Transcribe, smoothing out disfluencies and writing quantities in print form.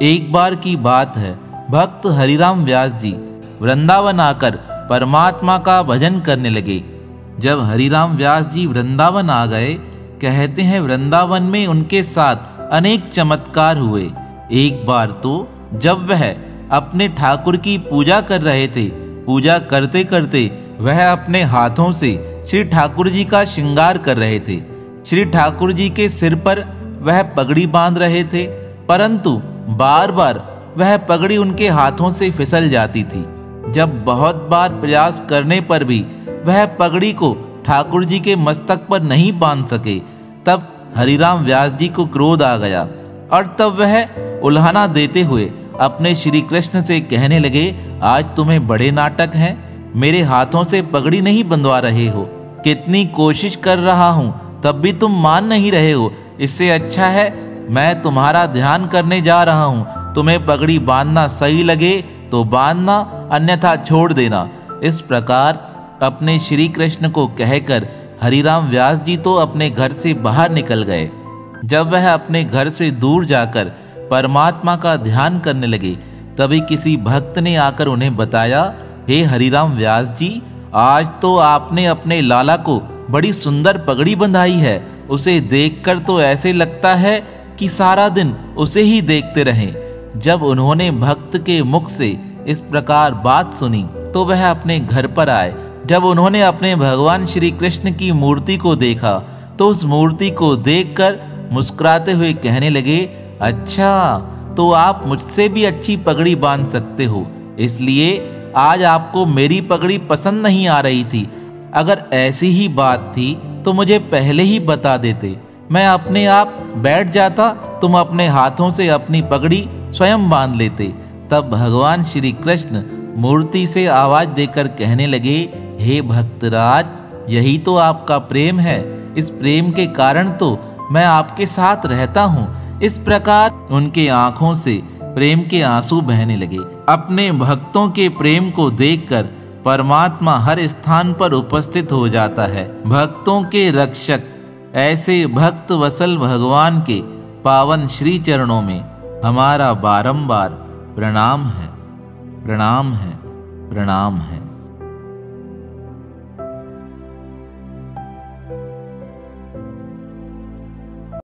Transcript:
एक बार की बात है, भक्त हरिराम व्यास जी वृंदावन आकर परमात्मा का भजन करने लगे। जब हरिराम व्यास जी वृंदावन आ गए, कहते हैं वृंदावन में उनके साथ अनेक चमत्कार हुए। एक बार तो जब वह अपने ठाकुर की पूजा कर रहे थे, पूजा करते करते वह अपने हाथों से श्री ठाकुर जी का श्रृंगार कर रहे थे। श्री ठाकुर जी के सिर पर वह पगड़ी बांध रहे थे, परंतु बार बार वह पगड़ी उनके हाथों से फिसल जाती थी। जब बहुत बार प्रयास करने पर भी वह पगड़ी को ठाकुर जी के मस्तक पर नहीं बांध सके, तब हरिराम व्यास जी को क्रोध आ गया और तब वह उल्हाना देते हुए अपने श्री कृष्ण से कहने लगे, आज तुम्हें बड़े नाटक हैं, मेरे हाथों से पगड़ी नहीं बंधवा रहे हो, कितनी कोशिश कर रहा हूं तब भी तुम मान नहीं रहे हो। इससे अच्छा है मैं तुम्हारा ध्यान करने जा रहा हूं, तुम्हें पगड़ी बांधना सही लगे तो बांधना, अन्यथा छोड़ देना। इस प्रकार अपने श्री कृष्ण को कहकर हरिराम व्यास जी तो अपने घर से बाहर निकल गए। जब वह अपने घर से दूर जाकर परमात्मा का ध्यान करने लगे, तभी किसी भक्त ने आकर उन्हें बताया, हे हरिराम व्यास जी, आज तो आपने अपने लाला को बड़ी सुंदर पगड़ी बंधाई है। उसे देखकर तो ऐसे लगता है कि सारा दिन उसे ही देखते रहें। जब उन्होंने भक्त के मुख से इस प्रकार बात सुनी तो वह अपने घर पर आए। जब उन्होंने अपने भगवान श्री कृष्ण की मूर्ति को देखा तो उस मूर्ति को देखकर मुस्कुराते हुए कहने लगे, अच्छा तो आप मुझसे भी अच्छी पगड़ी बांध सकते हो, इसलिए आज आपको मेरी पगड़ी पसंद नहीं आ रही थी। अगर ऐसी ही बात थी तो मुझे पहले ही बता देते, मैं अपने आप बैठ जाता, तुम अपने हाथों से अपनी पगड़ी स्वयं बांध लेते। तब भगवान श्री कृष्ण मूर्ति से आवाज देकर कहने लगे, हे भक्तराज, यही तो आपका प्रेम है, इस प्रेम के कारण तो मैं आपके साथ रहता हूँ। इस प्रकार उनके आंखों से प्रेम के आंसू बहने लगे। अपने भक्तों के प्रेम को देखकर परमात्मा हर स्थान पर उपस्थित हो जाता है। भक्तों के रक्षक ऐसे भक्त वसल भगवान के पावन श्री चरणों में हमारा बारंबार प्रणाम है, प्रणाम है, प्रणाम है।